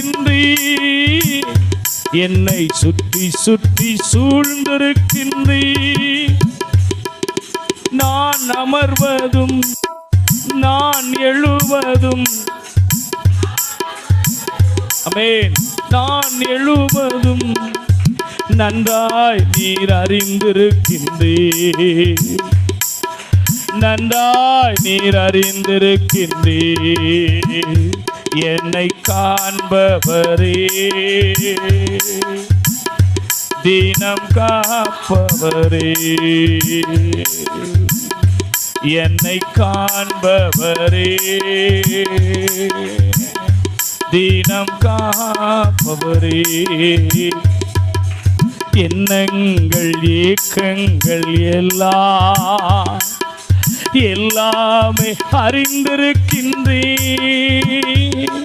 சூழ்ந்திருக்கின்றீர், என்னை சுற்றி சுற்றி சூழ்ந்திருக்கின்றீர். நான் அமர்வதும் நான் எழுவதும், ஆமென், நான் எழுவதும் நன்றாய் நீர் அறிந்திருக்கின்றீர், நன்றாய் நீர் அறிந்திருக்கின்றீர். என்னை காண்பவரே, தினம் காப்பவரே, என்னை காண்பவரே, தினம் காப்பவரே. எண்ணங்கள் ஏக்கங்கள் எல்லாமே அறிந்திருக்கின்றீர்.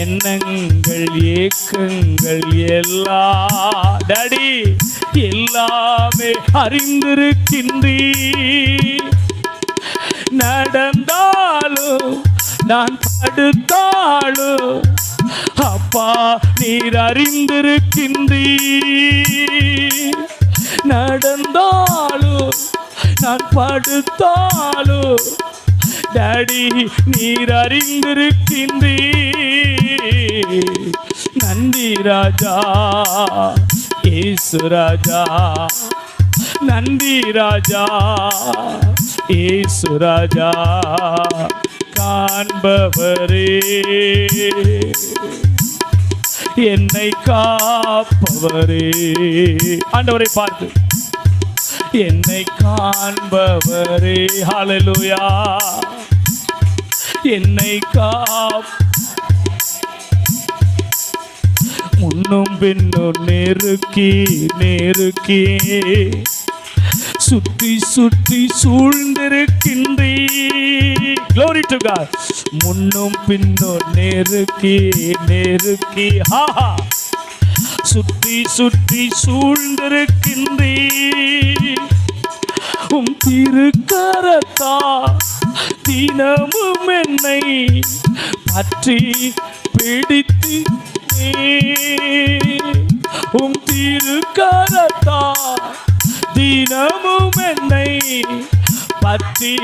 எண்ணங்கள் ஏக்கங்கள் டாடி எல்லாமே அறிந்திருக்கின்றீர். நடந்தாலும் நான் படுத்தாலும் அப்பா நீர் அறிந்திருக்கின்றீர். நடந்தாலும் நான் படுத்தாலும் டாடி நீர் அறிந்திருக்கின்றீர். நன்றி ராஜா இயேசு ராஜா, நன்றி ராஜா இயேசு ராஜா. காண்பவரே, என்னை காப்பவரே, ஆண்டவரை பார்த்து என்னை காண்பவரே, ஹல்லேலூயா. என்னை முன்னும் பின்னும் நெருக்கி நெருக்கி சுற்றி சுற்றி சூழ்ந்திருக்கின்றீர். Glory to God. முன்னும் பின்னும் நெருக்கி நெருக்கி சுற்றி சுற்றி சூழ்ந்திருக்கின்றீர். உம் திருக்கரத்தா தினமும் என்னை பற்றி பிடித்து, உம் திருக்கரத்தா தினமும் என்னை பற்றி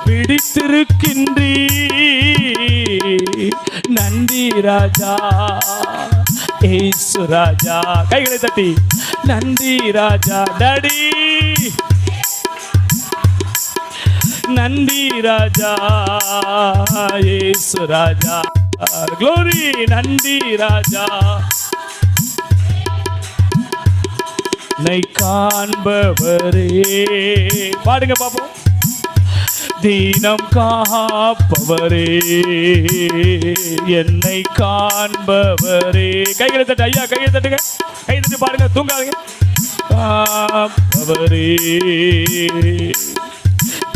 பிடித்திருக்கின்றீர். நன்றி ராஜா இயேசு ராஜா. கைகளை தட்டி நன்றி ராஜா டாடி, நன்றி ராஜா இயேசு ராஜா. க்ளோரி, நன்றி ராஜா. என்னை காண்பவரே, பாடுங்க பாப்போம். தீனம் காப்பவரே, என்னை காண்பவரே. கைகளை தட்டு ஐயா, கையை தட்டுங்க, கை தட்டி பாருங்க, தூங்காதுங்க. காப்பவரே,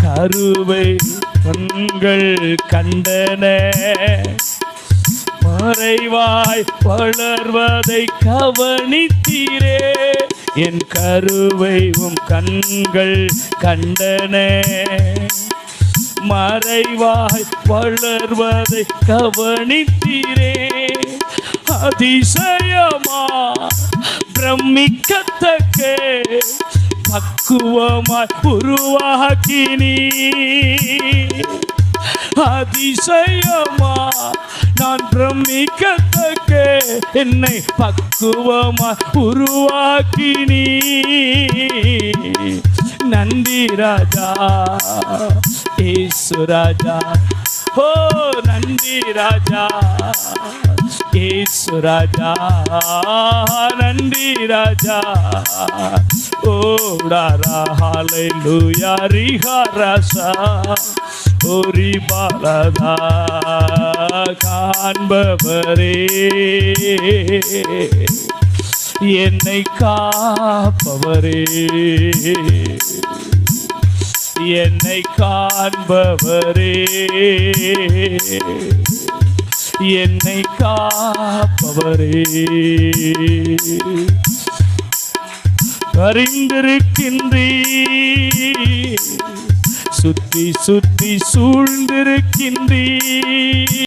கருவை கண்கள் கண்டன, மறைவாய் வளர்வதை கவனித்தீரே. என் கருவை உம் கண்கள் கண்டன, மறைவாய் வளர்வதை கவனித்தீரே. அதிசயமா பிரமிக்கத்தக்க பக்குவமாய் உருவாக்கினீ. அதிசயமா நான் பிரமிக்கத்தக்க என்னை பக்குவமாய் உருவாக்கினீ. நன்றி ராஜா இயேசு ராஜா. ஓ நன்றி ராஜா இயேசு ராஜா, நன்றி ராஜா. ஓ டாரா ஹல்லேலூயா ரிஹரசா ஓரி பாலதா. காண்பவரே, என்னை காப்பவரே, என்னை காண்பவரே, என்னை காப்பவரே. அறிந்திருக்கின்றீர், சுற்றி சுற்றி சூழ்ந்திருக்கின்றீர்.